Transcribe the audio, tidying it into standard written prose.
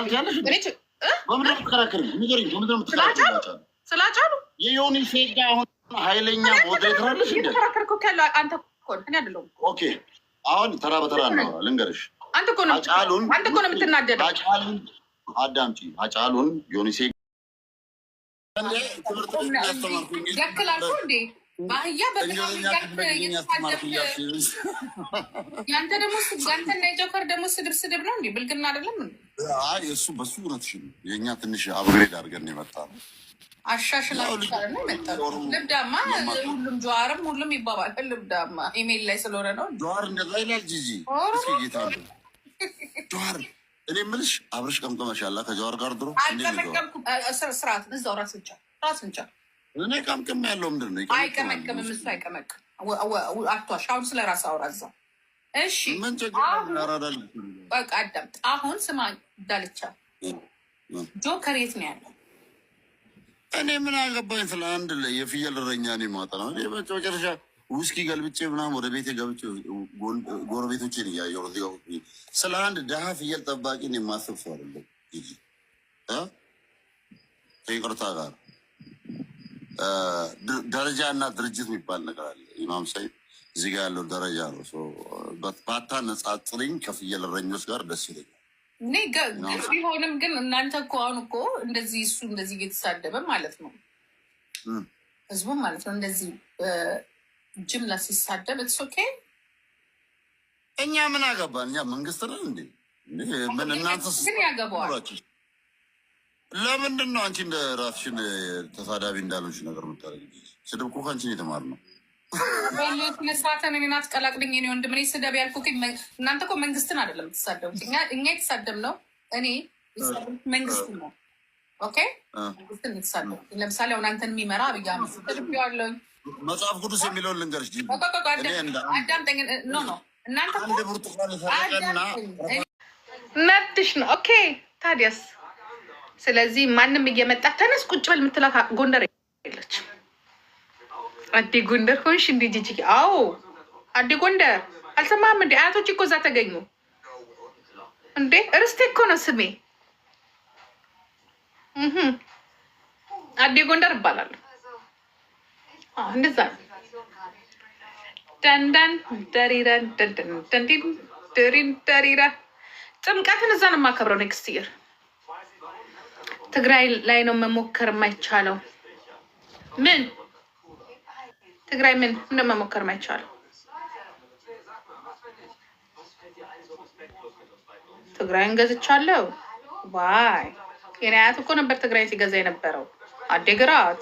አጫል ያለሽ በምንድን ነው የምትከራከሪው? ንገሪኝ። በምንድን ነው የምትከራከሪው? ስላጫሉ የዮኒ ሴጋ አሁን ኃይለኛ ሞዴሬተር አለሽ እንዴ? ተከራከርኩ ካለ አንተ እኮ እኔ አይደለሁም። ኦኬ አሁን ተራ በተራ ነው ልንገርሽ። አንተ እኮ ነው የምትናደደው። አጫሉን አዳምጪ። አጫሉን ዮኒ ሴጋ ያክላል እንዴ? ባህያ ያንተ ደግሞ ያንተና የጆከር ደግሞ ስድብ ነው እንዴ? ብልግና አይደለም እንዴ? አይ እሱ በሱ እውነትሽን የእኛ ትንሽ አብግሬድ አድርገን የመጣ ነው። አሻሽላችኋል ነው መጣ። ልብዳማ ሁሉም ጀዋርም ሁሉም ይባባል። ልብዳማ ኢሜል ላይ ስለሆነ ነው። ጀዋር እንደዛ ይላል። ጂጂ እስኪ ጌታ ነው ጀዋር። እኔ የምልሽ አብረሽ ቀምቀመሻላ ከጀዋር ጋር ድሮ ስርዓት እዛው ራስ ብቻ እኔ ቀምቅም ያለው ምንድን ነው? አይቀመቅምም እሱ አይቀመቅም። አቷሽ አሁን ስለ ራስ አውራ እዛው። እሺ በቃ አዳምጥ። አሁን ስማ ዳልቻ ጆከር የት ነው ያለው? እኔ ምን አገባኝ ስለ አንድ የፍየል እረኛ ነው የማወጣ ነው። መጨረሻ ውስኪ ገልብጬ ምናምን ወደ ቤቴ ገብቼ ጎረቤቶችን እያየሁ ስለ አንድ ደሀ ፍየል ጠባቂን የማስብ ሰው አይደለም። ከይቅርታ ጋር ደረጃ እና ድርጅት የሚባል ነገር አለ። ኢማም ሰይድ እዚህ ጋር ያለው ደረጃ ነው። ባታ ነጻጽሪኝ ከፍየል እረኞች ጋር ደስ ይለኛል። እኔ ቢሆንም ግን እናንተ እኮ አሁን እኮ እንደዚህ እሱ እንደዚህ እየተሳደበ ማለት ነው ህዝቡም ማለት ነው እንደዚህ ጅምላ ሲሳደብ እትስ ኦኬ። እኛ ምን አገባን? እኛ መንግስት ነን እንዴ? ምን እናንተ ግን ያገባዋል። ለምንድን ነው አንቺ እንደ ራስሽን ተሳዳቢ እንዳለች ነገር ምታደርጊ? ስድብ እኮ ከአንቺን የተማርነው። ስነስርዓትን እኔን አትቀላቅልኝ። እኔ ወንድም እኔ ስደብ ያልኩት እናንተ እኮ መንግስትን አይደለም የምትሳደቡት። እኛ የተሳደብነው እኔ መንግስት ነው። ኦኬ መንግስትን የተሳደቡ ለምሳሌ አሁን አንተን የሚመራ አብይ አህመድ ስድቤዋለሁኝ። መጽሐፍ ቅዱስ የሚለውን ልንገርሽ። አዳምጠኝ። ኖ እናንተ መብትሽ ነው። ኦኬ ታዲያስ ስለዚህ ማንም እየመጣ ተነስ ቁጭ በል የምትላት ጎንደር የለች። አዲ ጎንደር ሆንሽ እንዲ ጂጂ? አዎ አዲ ጎንደር አልሰማህም እንዴ? አያቶች እኮ እዛ ተገኙ እንዴ። እርስቴ እኮ ነው ስሜ። አዲ ጎንደር እባላለሁ። እንደዛ ነው። ደንደን ደሪረን ደንደን ደሪራ ጥምቀትን እዛ ነው የማከብረው ኔክስት ይር። ትግራይ ላይ ነው መሞከር የማይቻለው። ምን ትግራይ ምን እንደመሞከር የማይቻለው? ትግራይን ገዝቻለሁ። ዋይ የኔ አያት እኮ ነበር ትግራይን ሲገዛ የነበረው። አዴግራት